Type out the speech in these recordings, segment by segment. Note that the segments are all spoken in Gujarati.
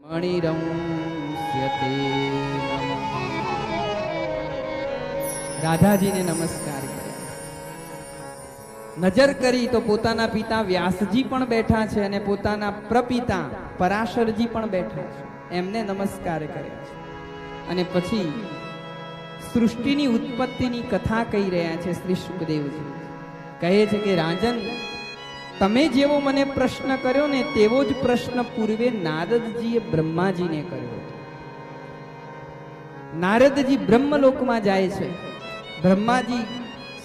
મણિરંસ્યતે નમઃ. રાધાજીને નમસ્કાર કર્યા. નજર કરી તો પોતાના પિતા વ્યાસજી પણ બેઠા છે અને પોતાના પ્રપિતા પરાશરજી પણ બેઠા છે. એમને નમસ્કાર કર્યા છે. અને પછી સૃષ્ટિની ઉત્પત્તિની કથા કહી રહ્યા છે શ્રી સુખદેવજી. કહે છે કે રાજન, તમે જેવો મને પ્રશ્ન કર્યો ને તેવો જ પ્રશ્ન પૂર્વે નારદજીએ બ્રહ્માજીને કર્યો હતો. નારદજી બ્રહ્મલોકમાં જાય છે. બ્રહ્માજી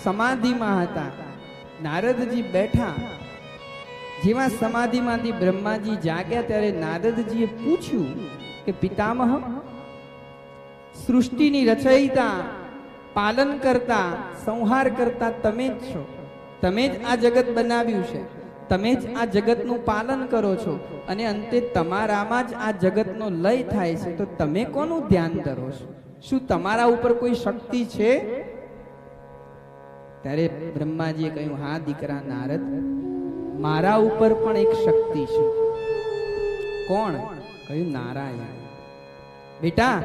સમાધિમાં હતા. નારદજી બેઠા. જેવા સમાધિમાંથી બ્રહ્માજી જાગ્યા ત્યારે નારદજીએ પૂછ્યું કે પિતામહ, સૃષ્ટિની રચયિતા, પાલન કરતા, સંહાર કરતા તમે જ છો. તમે જ આ જગત બનાવ્યું છે. તમે જ આ જગતનું પાલન કરો છો અને અંતે તમારામાં જ આ જગતનો લય થાય છે. તો તમે કોનું ધ્યાન ધરો છો? શું તમારા ઉપર કોઈ શક્તિ છે? ત્યારે બ્રહ્માજીએ કહ્યું, હા દીકરા નારદ, મારા ઉપર પણ એક શક્તિ છે. કોણ? કહ્યું, નારાયણ. બેટા,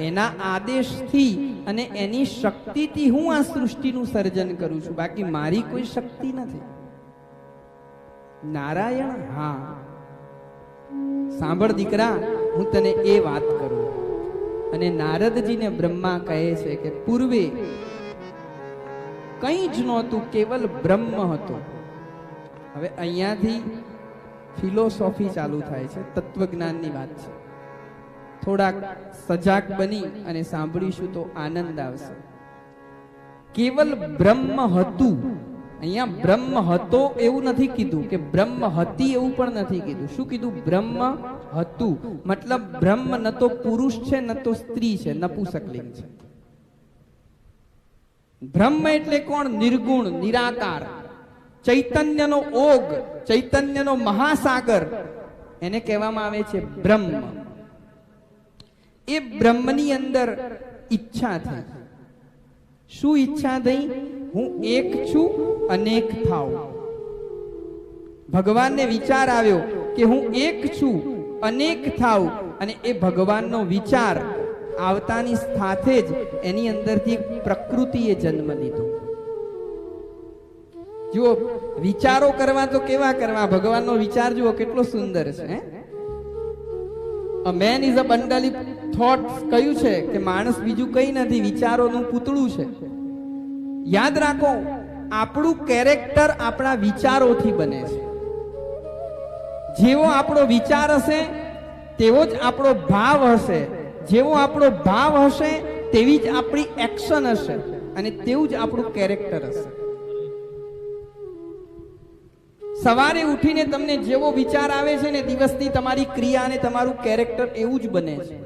એના આદેશથી અને એની શક્તિથી હું આ સૃષ્ટિનું સર્જન કરું છું, બાકી મારી કોઈ શક્તિ નથી. નારાયણ? હા. સાંભળ દીકરા, હું તને એ વાત કરું. અને નારદજીને બ્રહ્મા કહે છે કે પૂર્વે કંઈ જ નહોતું, કેવલ બ્રહ્મ હતો. હવે અહીંયાથી ફિલોસોફી ચાલુ થાય છે, તત્વજ્ઞાનની વાત છે. થોડાક સજાગ બની અને સાંભળીશું તો આનંદ આવશે. કેવલ બ્રહ્મ હતું. અહીંયા બ્રહ્મ હતો એવું નથી કીધું, કે બ્રહ્મ હતી એવું પણ નથી કીધું. શું કીધું? બ્રહ્મ હતું. મતલબ બ્રહ્મ ન તો પુરુષ છે ન તો સ્ત્રી છે, નપુંસકલિંગ છે. બ્રહ્મ એટલે કોણ? નિર્ગુણ, નિરાકાર, ચૈતન્યનો ઓગ, ચૈતન્યનો મહાસાગર, એને કહેવામાં આવે છે બ્રહ્મ. એ બ્રહ્મની અંદર ઈચ્છા થઈ. શું ઈચ્છા થઈ? હું એક છું, અનેક થાઉં. ભગવાનને વિચાર આવ્યો કે હું એક છું, અનેક થાઉં. અને એ ભગવાનનો વિચાર આવતાની સાથે જ એની અંદરથી પ્રકૃતિએ જન્મ લીધો. જુઓ, વિચારો કરવા તો કેવા કરવા, ભગવાનનો વિચાર જુઓ કેટલો સુંદર છે. A man is a bundle of thoughts કહ્યું છે કે માણસ બીજું કઈ નથી, વિચારોનું પૂતળું છે. યાદ રાખો, આપણું કેરેક્ટર આપણા વિચારોથી બને છે. જેવો આપણો વિચાર હશે તેવો જ આપણો ભાવ હશે. જેવો આપણો ભાવ હશે તેવી જ આપણી એક્શન હશે અને તેવું જ આપણું કેરેક્ટર હશે. સવારે ઉઠીને તમને જેવો વિચાર આવે છે ને, દિવસની તમારી ક્રિયા અને તમારું કેરેક્ટર એવું જ બને છે.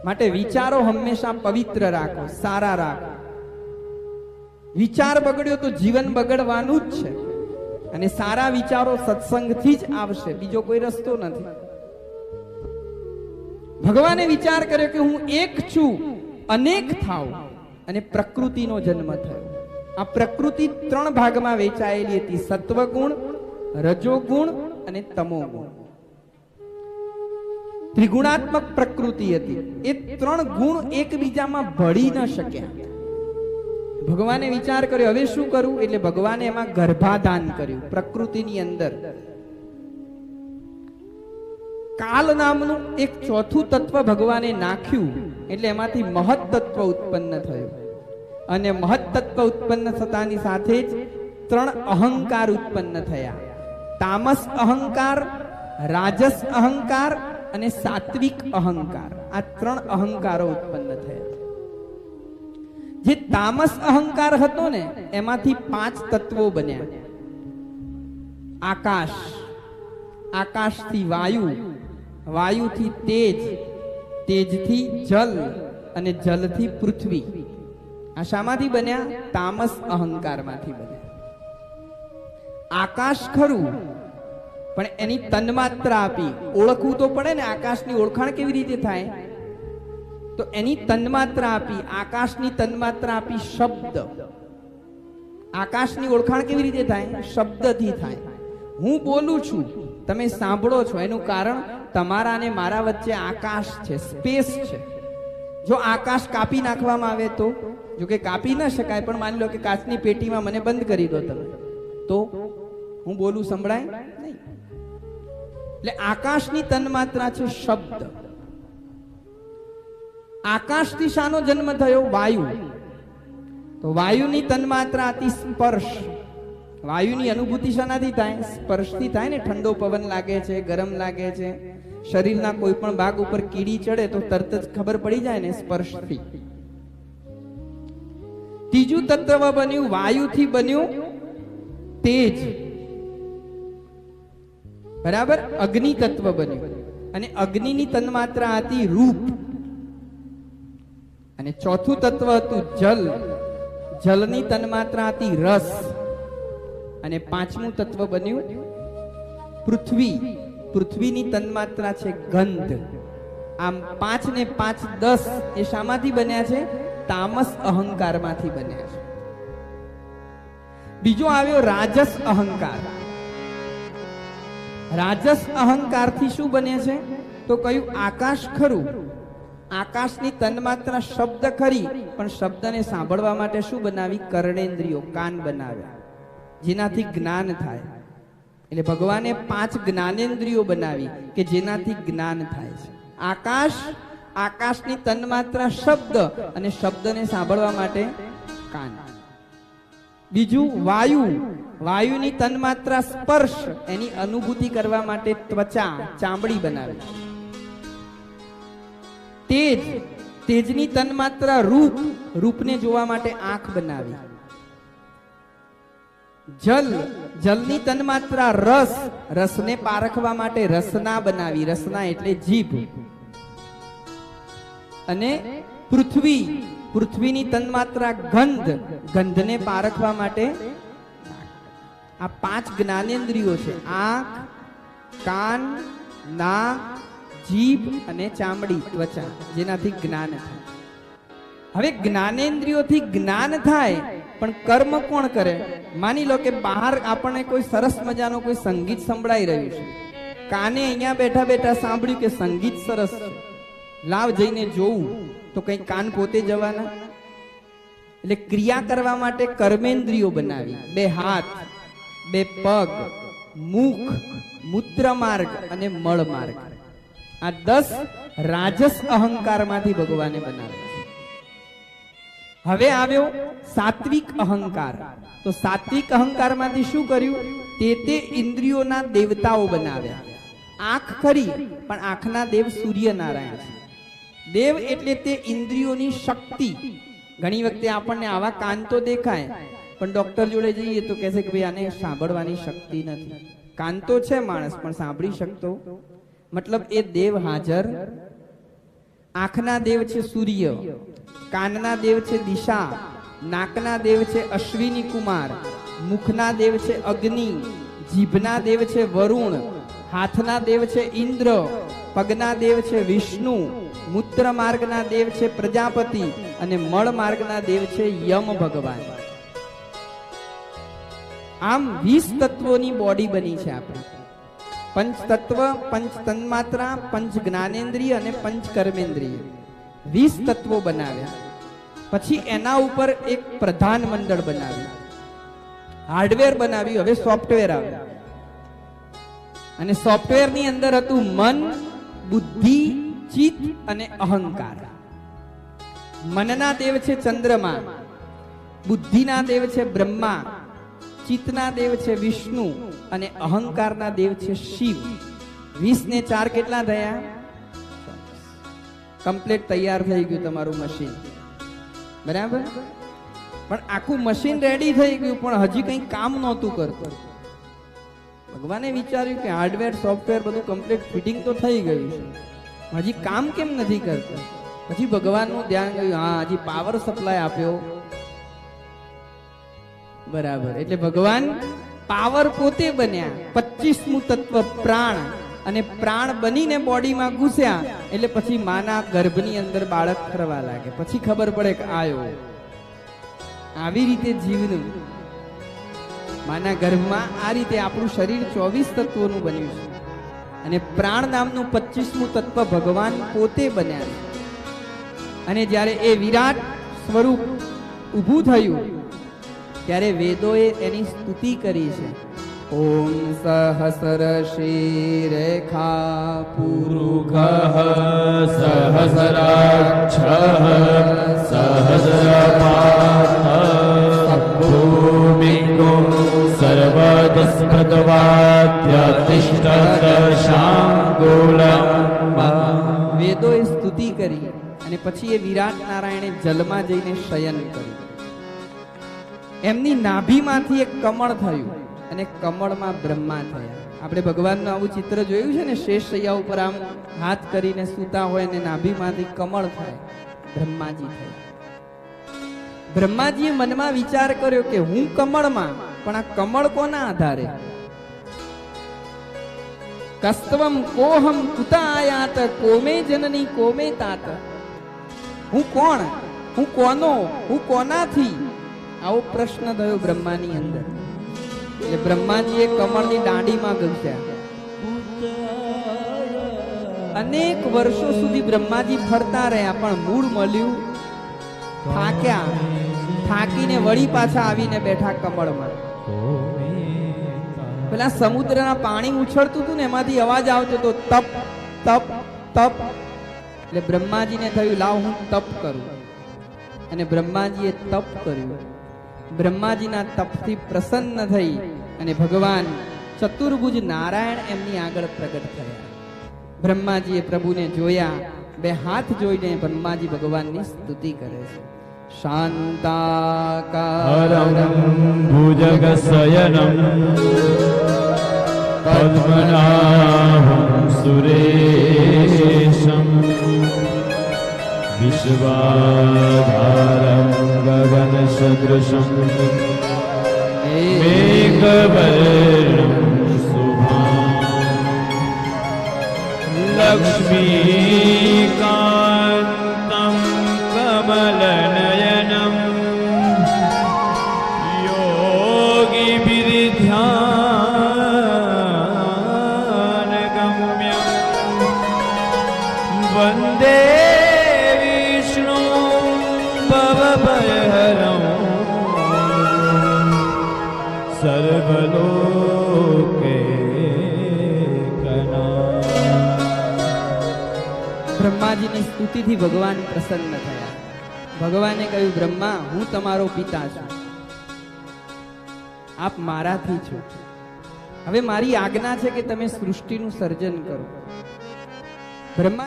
માટે વિચારો હંમેશા પવિત્ર રાખો, સારા રાખો. વિચાર બગડ્યો તો જીવન બગડવાનું જ છે. અને સારા વિચારો સત્સંગથી જ આવશે, બીજો કોઈ રસ્તો નથી. ભગવાને વિચાર કર્યો કે હું એક છું, અનેક થાઉં. અને પ્રકૃતિનો જન્મ થયો. આ પ્રકૃતિ 3 ભાગમાં વેચાયેલી હતી: સત્વગુણ, રજોગુણ અને તમોગુણ. ત્રિગુણાત્મક પ્રકૃતિ હતી. એ 3 ગુણ એકબીજામાં ભળી ન શક્યા. ભગવાને વિચાર કર્યો હવે શું કરવું? એટલે ભગવાને એમાં ગર્ભાધાન કર્યું. પ્રકૃતિની અંદર કાલ નામનું એક ચોથું તત્વ ભગવાને નાખ્યું. એટલે એમાંથી મહત તત્વ ઉત્પન્ન થયું. અને મહત તત્વ ઉત્પન્ન થતાની સાથે જ 3 અહંકાર ઉત્પન્ન થયા: તામસ અહંકાર, રાજસ અહંકાર અને સાત્વિક અહંકાર. આ 3 અહંકારો ઉત્પન્ન થયા. જે તામસ અહંકાર હતો ને, એમાંથી 5 તત્વો બન્યા: આકાશ, આકાશથી વાયુ, વાયુથી તેજ, તેજથી જલ અને જલથી પૃથ્વી. આ શામાંથી બન્યા? તામસ અહંકારમાંથી બન્યા. આકાશ ખરું, પણ એની તન્માત્રા આપી. ઓળખવું તો પડે ને, આકાશની ઓળખાણ કેવી રીતે થાય? તો એની તન્માત્રા આપી. આકાશની તન્માત્રા આપી શબ્દ. આકાશની ઓળખાણ કેવી રીતે થાય? શબ્દથી થાય. હું બોલું છું, તમે સાંભળો છો, એનું કારણ તમારા અને મારા વચ્ચે આકાશ છે, સ્પેસ છે. જો આકાશ કાપી નાખવામાં આવે તો, જો કે કાપી ન શકાય, પણ માની લો કે કાચની પેટીમાં મને બંધ કરી દો તમે, તો હું બોલું સંભળાય નહીં. એટલે આકાશની તન્માત્રા છે શબ્દ. આકાશથી શાનો જન્મ થયો? વાયુ. તો વાયુની તન્માત્રા હતી સ્પર્શ. વાયુની અનુભૂતિ શાનાથી થાય? સ્પર્શથી થાય ને. ઠંડો પવન લાગે છે, ગરમ લાગે છે, શરીરના કોઈ પણ ભાગ ઉપર કીડી ચડે તો તરત જ ખબર પડી જાય ને, સ્પર્શથી. ત્રીજું તત્વ બન્યું, વાયુથી બન્યું તેજ. બરાબર? અગ્નિ તત્વ બન્યું. અને અગ્નિની તન્માત્રા હતી રૂપ. અને ચોથું તત્વ હતું જલ. જલની તન્માત્રા હતી રસ. અને પાંચમું તત્વ બન્યું પૃથ્વી. પૃથ્વીની તન્માત્રા છે ગંધ. આમ 5 ને 5 10 એ શામાંથી બન્યા છે? તામસ અહંકારમાંથી બન્યા છે. બીજો આવ્યો રાજસ અહંકાર. રાજસ અહંકારથી શું બને છે? તો કયું? આકાશ ખરું. આકાશની તન્માત્રા શબ્દ ખરી, પણ શબ્દને સાંભળવા માટે શું બનાવી? કર્ણેન્દ્રિયો, કાન બનાવ્યા, જેનાથી જ્ઞાન થાય. એટલે ભગવાને 5 જ્ઞાનેન્દ્રિયો બનાવી કે જેનાથી જ્ઞાન થાય છે. આકાશ, આકાશની તન્માત્રા શબ્દ, અને શબ્દને સાંભળવા માટે કાન. બીજું વાયુ. વાયુની તન્માત્રા સ્પર્શ, એની અનુભૂતિ કરવા માટે ત્વચા, ચામડી બનાવી. તેજ. તેજની તન્માત્રા રૂપ. રૂપને જોવા માટે આંખ બનાવી. જલ. જલની તન્માત્રા રસ. રસને પારખવા માટે રસના બનાવી. રસના એટલે જીભ. અને પૃથ્વી. પૃથ્વીની તન્માત્રા ગંધ. ગંધને પારખવા માટે. આ 5 જ્ઞાનેન્દ્રિયો છે: આંખ, કાન, નાક, જીભ અને ચામડી, ત્વચા, જેનાથી જ્ઞાન થાય. હવે જ્ઞાનેન્દ્રિયોથી જ્ઞાન થાય, પણ કર્મ કોણ કરે? માની લો કે બહાર આપણને કોઈ સરસ મજાનો કોઈ સંગીત સંભળાઈ રહ્યું છે. કાને અહીંયા બેઠા બેઠા સાંભળ્યું કે સંગીત સરસ છે, લાવ જઈને જોવું. તો કઈ કાન પોતે જવાના? એટલે ક્રિયા કરવા માટે કર્મેન્દ્રિયો બનાવી. 2 હાથ, 2 પગ, મુખ, મૂત્ર માર્ગ અને મળ માર્ગ. આ 10 રાજસ અહંકારમાંથી ભગવાને બનાવ્યા છે. હવે આવ્યો સાત્વિક અહંકાર. તો સાત્વિક અહંકારમાંથી શું કર્યું? તે ઇન્દ્રિયોના દેવતાઓ બનાવ્યા. આંખ ખરી, પણ આંખના દેવ સૂર્યનારાયણ છે. દેવ એટલે તે ઇન્દ્રિયોની શક્તિ. ઘણી વખતે આપણને આવા કાન તો દેખાય, પણ ડોક્ટર જોડે જઈએ તો કહેશે કે ભાઈ આને સાંભળવાની શક્તિ નથી. કાન તો છે માણસ, પણ સાંભળી શકતો. મતલબ એ દેવ હાજર. આંખના દેવ છે સૂર્ય, કાનના દેવ છે દિશા, નાકના દેવ છે અશ્વિની કુમાર, મુખના દેવ છે અગ્નિ, જીભના દેવ છે વરુણ, હાથના દેવ છે ઇન્દ્ર, પગના દેવ છે વિષ્ણુ, મૂત્ર માર્ગના દેવ છે પ્રજાપતિ અને મળ માર્ગના દેવ છે યમ ભગવાન. આમ 20 તત્વોની બોડી બની છે આપણી. 5 તત્વ, 5 તન્માત્રા, 5 જ્ઞાનેન્દ્રિય અને 5 કર્મેન્દ્રિય, 20 તત્વો બનાવ્યા. પછી એના ઉપર એક પ્રધાન મંડળ બનાવ્યું, હાર્ડવેર બનાવ્યું. હવે સોફ્ટવેર આવ્યું, અને સોફ્ટવેર ની અંદર હતું મન, બુદ્ધિ, ચિત્ત અને અહંકાર. મનના દેવ છે ચંદ્રમા, બુદ્ધિના દેવ છે બ્રહ્મા, ચિત્તના દેવ છે વિષ્ણુ અને અહંકારના દેવ છે શિવ. 20 ને 4 કેટલા થયા? કમ્પ્લીટ તૈયાર થઈ ગયું તમારું મશીન. બરાબર? પણ આખું મશીન રેડી થઈ ગયું, પણ હજી કંઈ કામ નહોતું કરતું. ભગવાને વિચાર્યું કે હાર્ડવેર સોફ્ટવેર બધું કમ્પ્લીટ ફિટિંગ તો થઈ ગયું છે, હજી કામ કેમ નથી કરતું? પછી ભગવાનનું ધ્યાન ગયું, હા હજી પાવર સપ્લાય આપ્યો. બરાબર, એટલે ભગવાન પાવર પોતે બન્યા. 25મું તત્વ પ્રાણ, અને પ્રાણ બનીને બોડીમાં ઘૂસ્યા એટલે પછી માના ગર્ભની અંદર બાળક ફરવા લાગે. પછી ખબર પડે કે આયો. આવી રીતે જીવનું માના ગર્ભમાં આ રીતે આપણું શરીર 24 તત્વોનું બન્યું છે. અને પ્રાણ નામનું 25મું તત્વ ભગવાન પોતે બન્યા છે. અને જ્યારે એ વિરાટ સ્વરૂપ ઊભું થયું ત્યારે વેદોએ એની સ્તુતિ કરી છે. ઓમ સહસ્ર શિરેખા પુરુષ સહસ્રાક્ષ સહસ્રપાદ ભૂમિકો સર્વદસ્પૃતવાદ્યતિષ્ઠત શાંગુલમ. વેદોએ સ્તુતિ કરી અને પછી એ વિરાટ નારાયણે જલમાં જઈને શયન કર્યું. એમની નાભીમાંથી એક કમળ થયું અને કમળમાં બ્રહ્મા થયા. આપણે ભગવાનનું આવું ચિત્ર જોયું છે ને, શેષ શૈયા ઉપર આમ હાથ કરીને સૂતા હોય અને નાભીમાંથી કમળ થાય, બ્રહ્માજી થયા. બ્રહ્માજીએ મનમાં વિચાર કર્યો કે હું કમળમાં, પણ આ કમળ કોના આધારે? કસ્ત્વમ કોહમ કુતા આયાત કોમે જનની કોમે તાત. હું કોણ, હું કોનો, હું કોનાથી? આવો પ્રશ્ન થયો બ્રહ્માની અંદર. એટલે બ્રહ્માજીએ કમળની દાંડીમાં ઘસ્યા. અનેક વર્ષો સુધી બ્રહ્માજી ફરતા રહ્યા, પણ મૂળ મળ્યું. થાક્યા, થાકીને વળી પાછા આવીને બેઠા કમળમાં. પેલા સમુદ્રના પાણી ઉછળતું હતું ને, એમાંથી અવાજ આવતો હતો, તપ તપ તપ. એટલે બ્રહ્માજીને થયું લાવ હું તપ કરું. અને બ્રહ્માજીએ તપ કર્યું. બ્રહ્માજીના તપથી પ્રસન્ન થઈ અને ભગવાન ચતુર્ભુજ નારાયણ એમની આગળ પ્રગટ થયા. બ્રહ્માજીએ પ્રભુને જોયા, બે હાથ જોઈને બ્રહ્માજી ભગવાનની સ્તુતિ કરે છે. શાંતાકારં ભુજગશયનં પદ્મનાભં સુરેશં વિશ્વાધારં ગગનસદૃશં મેઘવર્ણં શુભાંગં લક્ષ્મીકાન્तं કમલનયનં યોગિભિર્ધ્યાનગમ્યં વંદે વિષ્ણુ ભવભયહરં સર્વલોકૈકનાથ. બ્રહ્માજીની સ્તુતિથી ભગવાન પ્રસન્ન થયા. ભગવાને કહ્યું, બ્રહ્મા, હું તમારો પિતા છું, આપ મારાથી છો. હવે મારી આજ્ઞા છે કે તમે સૃષ્ટિનું સર્જન કરો. બ્રહ્મા